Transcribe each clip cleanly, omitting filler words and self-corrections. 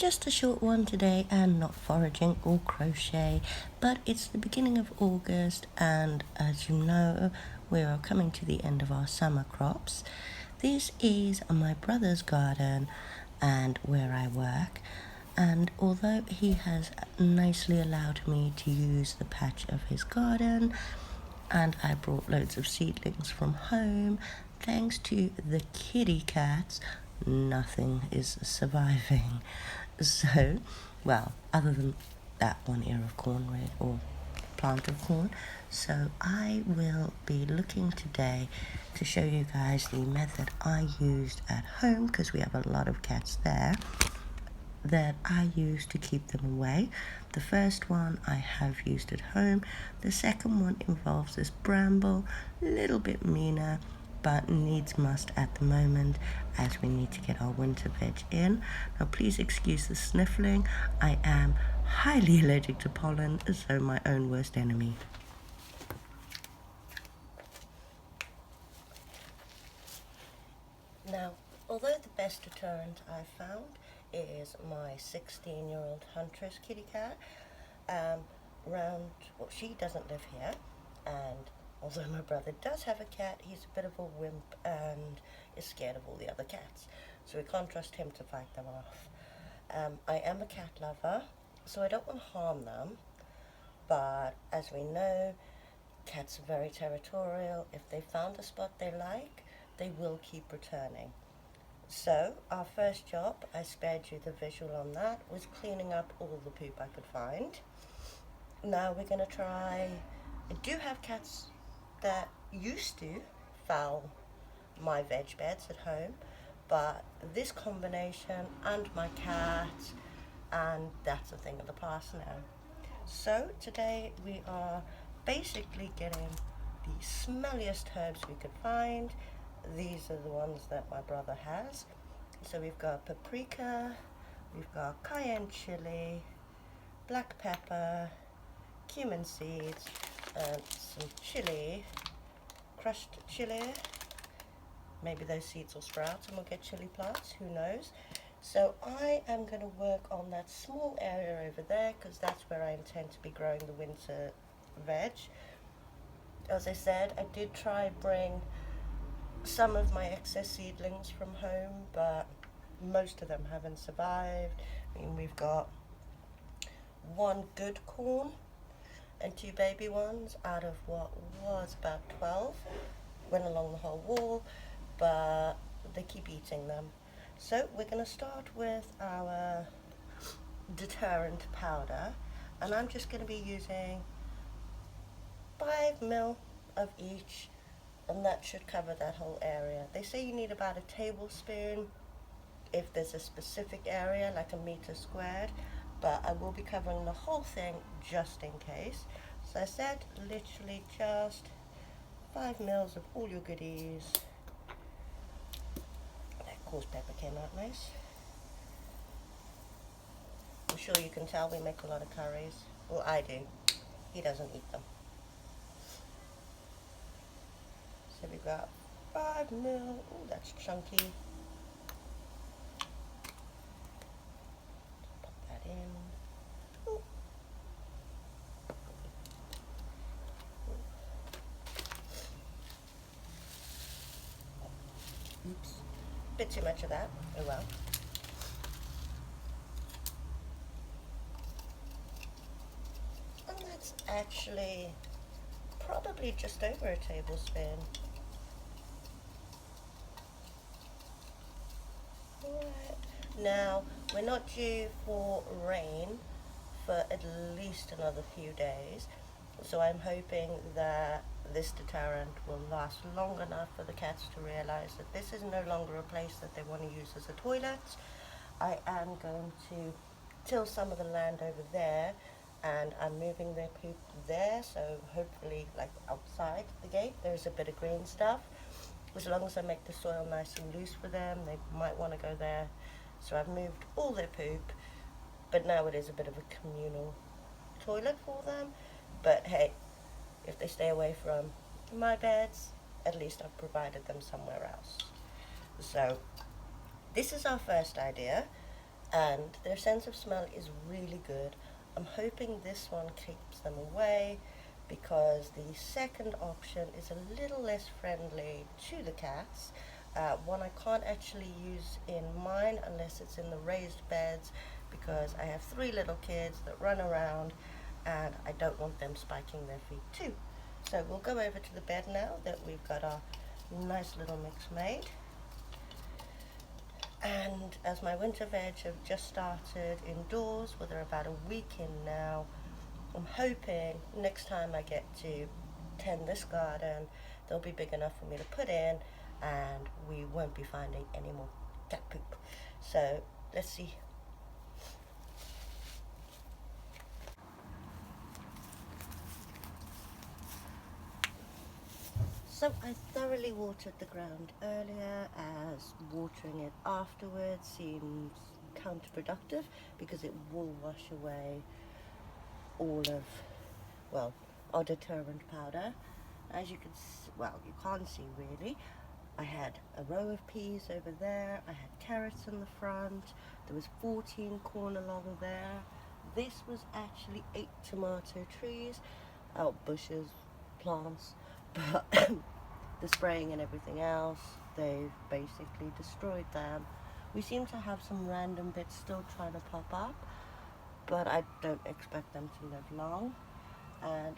Just a short one today, and not foraging or crochet, but it's the beginning of August, and as you know, we are coming to the end of our summer crops. This is my brother's garden and where I work, and although he has nicely allowed me to use the patch of his garden, and I brought loads of seedlings from home, thanks to the kitty cats, nothing is surviving. So, well, other than that one ear of corn or plant of corn. So I will be looking today to show you guys the method I used at home, because we have a lot of cats there, that I use to keep them away. The first one I have used at home. The second one involves this bramble, a little bit meaner, but needs must at the moment as we need to get our winter veg in. Now please excuse the sniffling. I am highly allergic to pollen, so my own worst enemy. Now, although the best deterrent I've found is my 16-year-old Huntress kitty cat, she doesn't live here, and although my brother does have a cat, he's a bit of a wimp and is scared of all the other cats, so we can't trust him to fight them off. I am a cat lover, so I don't want to harm them, but as we know, cats are very territorial. If they found a spot they like, they will keep returning. So our first job, I spared you the visual on that, was cleaning up all the poop I could find. Now we're going to try, I do have cats that used to foul my veg beds at home, but this combination and my cat, and that's a thing of the past now. So today we are basically getting the smelliest herbs we could find. These are the ones that my brother has. So we've got paprika, we've got cayenne chili, black pepper, cumin seeds, and some chili, crushed chili. Maybe those seeds will sprout and we'll get chili plants, who knows. So I am going to work on that small area over there, because that's where I intend to be growing the winter veg. As I said, I did try bring some of my excess seedlings from home, but most of them haven't survived. I mean, we've got one good corn and two baby ones out of what was about 12. Went along the whole wall, but they keep eating them. So we're going to start with our deterrent powder, and I'm just going to be using 5 ml of each, and that should cover that whole area. They say you need about a tablespoon if there's a specific area, like a meter squared, but I will be covering the whole thing just in case. So I said literally just 5 ml of all your goodies. That coarse pepper came out nice. I'm sure you can tell we make a lot of curries. Well, I do. He doesn't eat them. So we've got 5 ml. Oh, that's chunky. Pop that in. Ooh. Oops. Bit too much of that. Oh well. And that's actually probably just over a tablespoon. Alright. Now, we're not due for rain for at least another few days, so I'm hoping that this deterrent will last long enough for the cats to realize that this is no longer a place that they want to use as a toilet. I am going to till some of the land over there, and I'm moving their poop there, so hopefully like outside the gate there's a bit of green stuff. As long as I make the soil nice and loose for them, they might want to go there. So I've moved all their poop, but now it is a bit of a communal toilet for them. But hey, if they stay away from my beds, at least I've provided them somewhere else. So this is our first idea. and their sense of smell is really good. I'm hoping this one keeps them away, because the second option is a little less friendly to the cats. One I can't actually use in mine unless it's in the raised beds, because I have 3 little kids that run around and I don't want them spiking their feet too. So we'll go over to the bed now that we've got our nice little mix made. And as my winter veg have just started indoors, well, they're about a week in now, I'm hoping next time I get to tend this garden, they'll be big enough for me to put in and we won't be finding any more cat poop. So let's see. So I thoroughly watered the ground earlier, as watering it afterwards seems counterproductive because it will wash away all of, well, our deterrent powder. As you can well, you can't see really. I had a row of peas over there, I had carrots in the front, there was 14 corn along there. This was actually 8 tomato trees, bushes, plants, but the spraying and everything else, they've basically destroyed them. We seem to have some random bits still trying to pop up, but I don't expect them to live long. And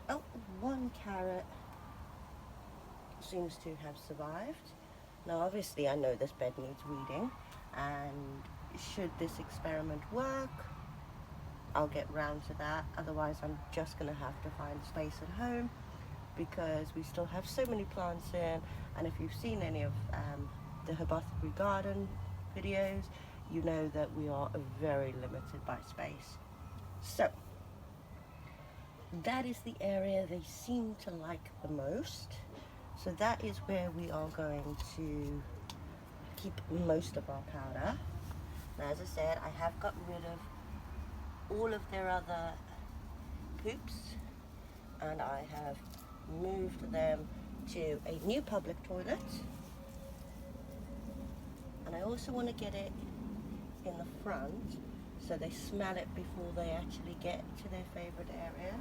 one carrot seems to have survived. Now obviously I know this bed needs weeding, and should this experiment work, I'll get round to that. Otherwise I'm just going to have to find space at home, because we still have so many plants in. And if you've seen any of the Herbothecary garden videos, you know that we are very limited by space. So that is the area they seem to like the most. So that is where we are going to keep most of our powder. Now, as I said, I have gotten rid of all of their other poops, and I have moved them to a new public toilet. And I also want to get it in the front so they smell it before they actually get to their favorite area.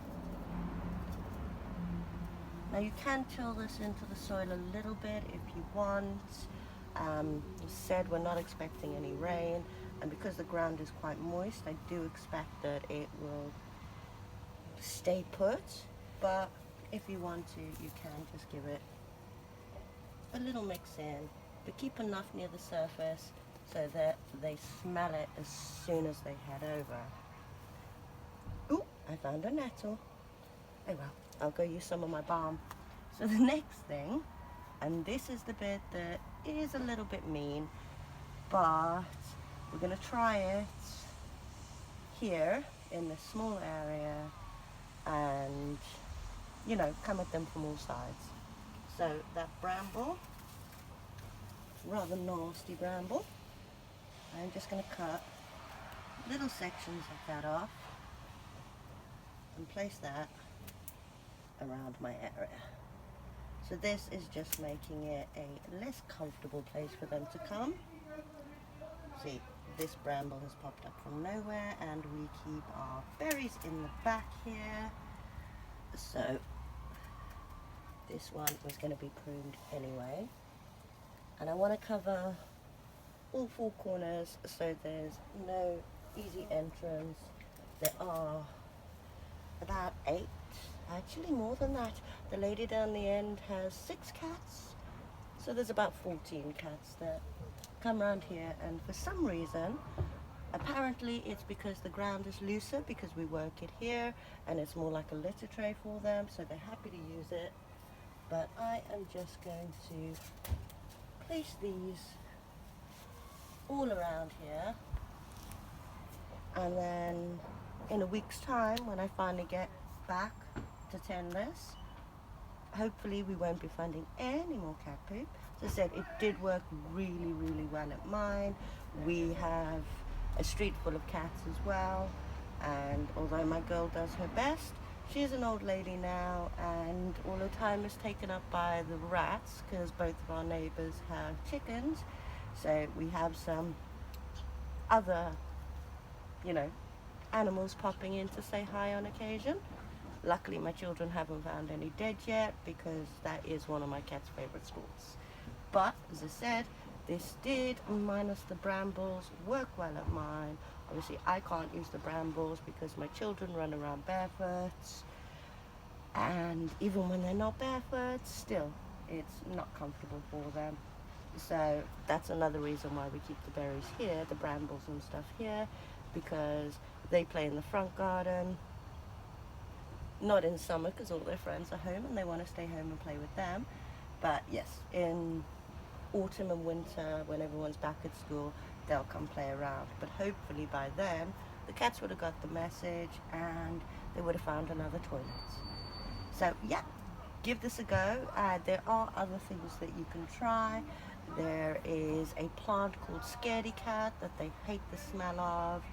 Now you can till this into the soil a little bit if you want. As said, we're not expecting any rain, and because the ground is quite moist, I do expect that it will stay put. But if you want to, you can just give it a little mix in, but keep enough near the surface so that they smell it as soon as they head over. Ooh, I found a nettle. Oh well, I'll go use some of my balm. So the next thing, and this is the bit that is a little bit mean, but we're going to try it here in this small area and, you know, come at them from all sides. So that bramble, rather nasty bramble, I'm just going to cut little sections of that off and place that around my area. So this is just making it a less comfortable place for them to come. See, this bramble has popped up from nowhere, and we keep our berries in the back here. So this one was going to be pruned anyway. And I want to cover all 4 corners so there's no easy entrance. There are about 8, actually more than that. The lady down the end has 6 cats, so there's about 14 cats that come around here. And for some reason, apparently it's because the ground is looser, because we work it here and it's more like a litter tray for them, so they're happy to use it. But I am just going to place these all around here, and then in a week's time, when I finally get back to tend this, hopefully we won't be finding any more cat poop. As I said, it did work really, really well at mine. We have a street full of cats as well, and although my girl does her best, she's an old lady now, and all her time is taken up by the rats, because both of our neighbors have chickens. So we have some other you know, animals popping in to say hi on occasion. Luckily, my children haven't found any dead yet because that is one of my cat's favorite sports. But, as I said, this did, minus the brambles, work well at mine. Obviously, I can't use the brambles because my children run around barefoot. And even when they're not barefoot, still, it's not comfortable for them. So that's another reason why we keep the berries here, the brambles and stuff here, because they play in the front garden. Not in summer because all their friends are home and they want to stay home and play with them. But yes, in autumn and winter, when everyone's back at school, they'll come play around. But hopefully by then, the cats would have got the message and they would have found another toilet. So yeah, give this a go. There are other things that you can try. There is a plant called scaredy cat that they hate the smell of.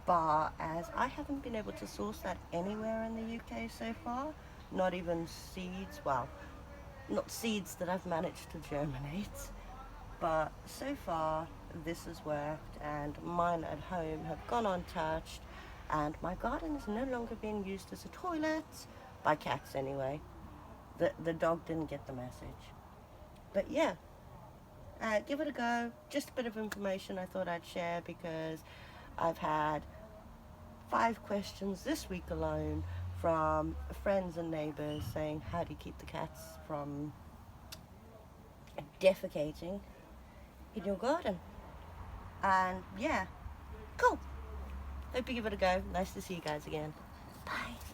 But as I haven't been able to source that anywhere in the UK so far, not even seeds, well, not seeds that I've managed to germinate, but so far this has worked and mine at home have gone untouched and my garden is no longer being used as a toilet, by cats anyway. The dog didn't get the message. But yeah, give it a go. Just a bit of information I thought I'd share because I've had 5 questions this week alone from friends and neighbors saying, how do you keep the cats from defecating in your garden? And yeah, cool. Hope you give it a go. Nice to see you guys again. Bye.